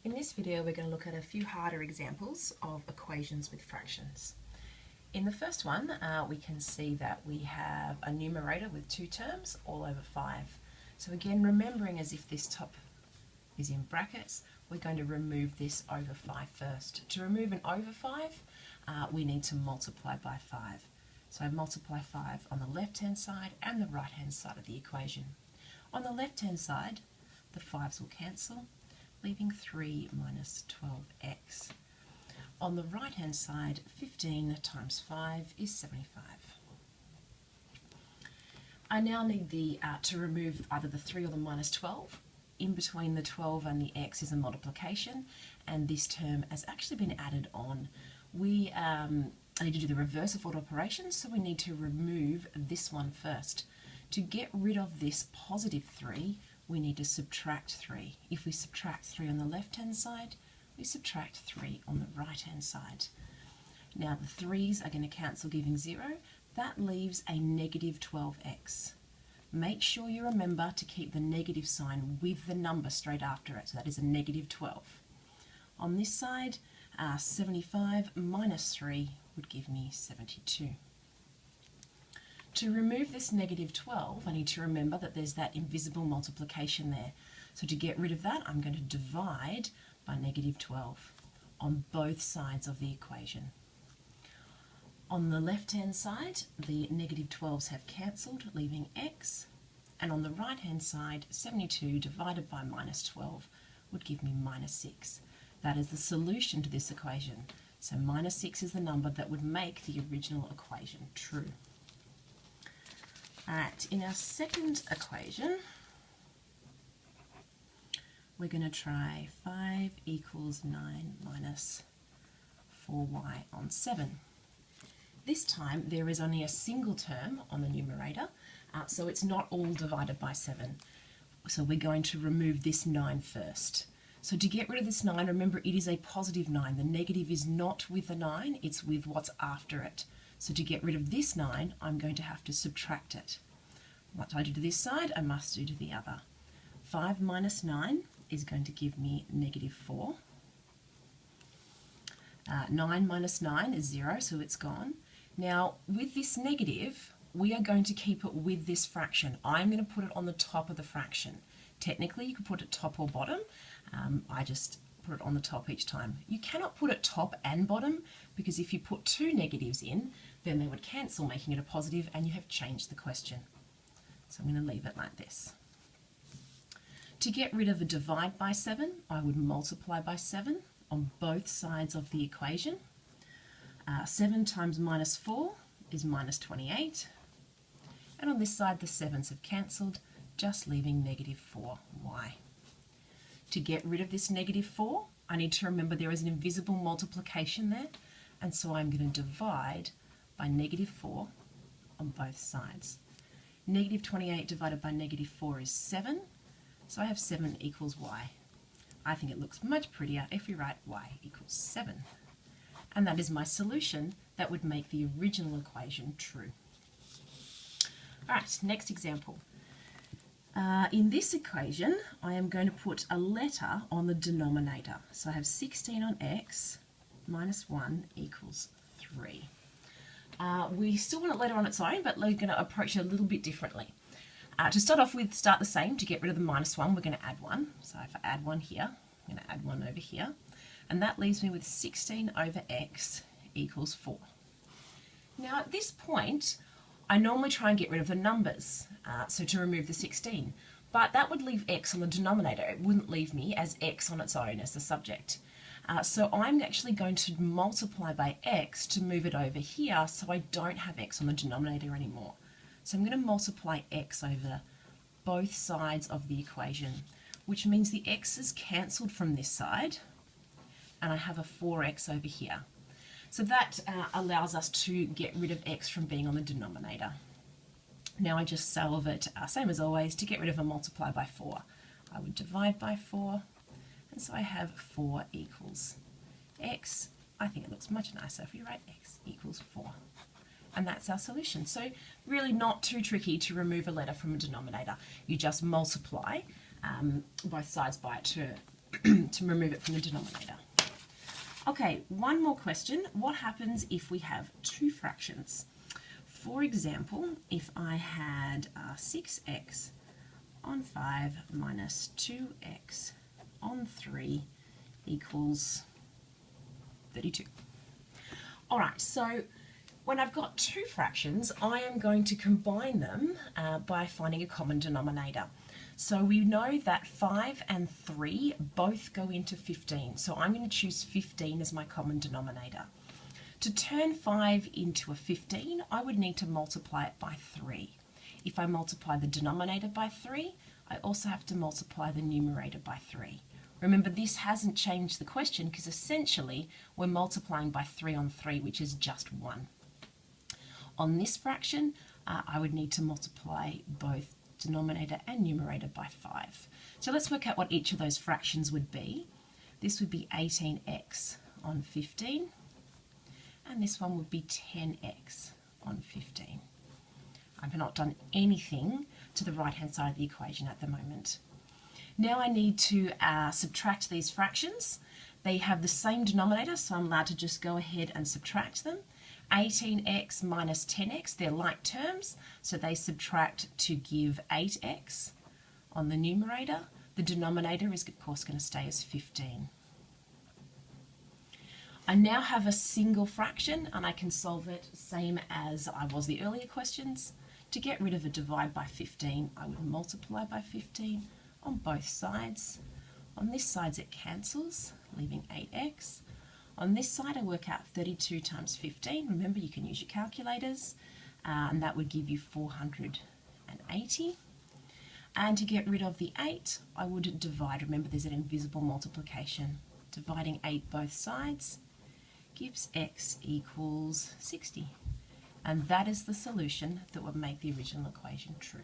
In this video, we're going to look at a few harder examples of equations with fractions. In the first one, we can see that we have a numerator with two terms, all over 5. So again, remembering as if this top is in brackets, we're going to remove this over 5 first. To remove an over 5, we need to multiply by 5. So I multiply 5 on the left-hand side and the right-hand side of the equation. On the left-hand side, the 5's will cancel, leaving 3 minus 12x. On the right-hand side, 15 times 5 is 75. I now need to remove either the 3 or the minus 12. In between the 12 and the x is a multiplication, and this term has actually been added on. We need to do the reverse of order operations, so we need to remove this one first. To get rid of this positive 3, we need to subtract 3. If we subtract 3 on the left-hand side, we subtract 3 on the right-hand side. Now the 3's are going to cancel, giving 0. That leaves a negative 12x. Make sure you remember to keep the negative sign with the number straight after it, so that is a negative 12. On this side, 75 minus 3 would give me 72. To remove this negative 12, I need to remember that there's that invisible multiplication there. So to get rid of that, I'm going to divide by negative 12 on both sides of the equation. On the left-hand side, the negative 12's have cancelled, leaving x. And on the right-hand side, 72 divided by minus 12 would give me minus 6. That is the solution to this equation. So minus 6 is the number that would make the original equation true. Alright, in our second equation, we're going to try 5 equals 9 minus 4y on 7. This time there is only a single term on the numerator, so it's not all divided by 7. So we're going to remove this 9 first. So to get rid of this 9, remember it is a positive 9. The negative is not with the 9, it's with what's after it. So to get rid of this 9, I'm going to have to subtract it. What I do to this side, I must do to the other. 5 minus 9 is going to give me negative 4. 9 minus 9 is 0, so it's gone. Now, with this negative, we are going to keep it with this fraction. I'm going to put it on the top of the fraction. Technically, you could put it top or bottom. I just put it on the top each time. You cannot put it top and bottom, because if you put two negatives in, then they would cancel, making it a positive, and you have changed the question. So I'm going to leave it like this. To get rid of a divide by 7, I would multiply by 7 on both sides of the equation. 7 times minus 4 is minus 28. And on this side, the 7's have cancelled, just leaving negative 4y. To get rid of this negative 4, I need to remember there is an invisible multiplication there, and so I'm going to divide by negative 4 on both sides. Negative 28 divided by negative 4 is 7, so I have 7 equals y. I think it looks much prettier if we write y equals 7. And that is my solution that would make the original equation true. Alright, next example. In this equation, I am going to put a letter on the denominator. So I have 16 on x minus 1 equals 3. We still want a letter on its own, but we're going to approach it a little bit differently. To start off with, start the same. To get rid of the minus 1, we're going to add 1. So if I add 1 here, I'm going to add 1 over here. And that leaves me with 16 over x equals 4. Now at this point, I normally try and get rid of the numbers, so to remove the 16. But that would leave x on the denominator. It wouldn't leave me as x on its own as the subject. So I'm actually going to multiply by x to move it over here so I don't have x on the denominator anymore. So I'm going to multiply x over both sides of the equation, which means the x's cancelled from this side, and I have a 4x over here. So that allows us to get rid of x from being on the denominator. Now I just solve it, same as always, to get rid of a multiply by 4. I would divide by 4, and so I have 4 equals x. I think it looks much nicer if we write x equals 4. And that's our solution. So really not too tricky to remove a letter from a denominator. You just multiply both sides by it to to remove it from the denominator. Okay, one more question. What happens if we have two fractions? For example, if I had 6x on 5 minus 2x on 3 equals 32. All right, so when I've got two fractions, I am going to combine them by finding a common denominator. So we know that 5 and 3 both go into 15, so I'm going to choose 15 as my common denominator. To turn 5 into a 15, I would need to multiply it by 3. If I multiply the denominator by 3, I also have to multiply the numerator by 3. Remember, this hasn't changed the question because essentially we're multiplying by 3 on 3, which is just 1. On this fraction, I would need to multiply both denominator and numerator by 5. So let's work out what each of those fractions would be. This would be 18x on 15, and this one would be 10x on 15. I've not done anything to the right-hand side of the equation at the moment. Now I need to subtract these fractions. They have the same denominator, so I'm allowed to just go ahead and subtract them. 18x minus 10x, they're like terms, so they subtract to give 8x on the numerator. The denominator is of course going to stay as 15. I now have a single fraction and I can solve it same as I was the earlier questions. To get rid of a divide by 15, I would multiply by 15 on both sides. On this side it cancels, leaving 8x. On this side I work out 32 times 15. Remember, you can use your calculators, and that would give you 480. And to get rid of the 8, I would divide. Remember, there's an invisible multiplication. Dividing 8 both sides gives x equals 60. And that is the solution that would make the original equation true.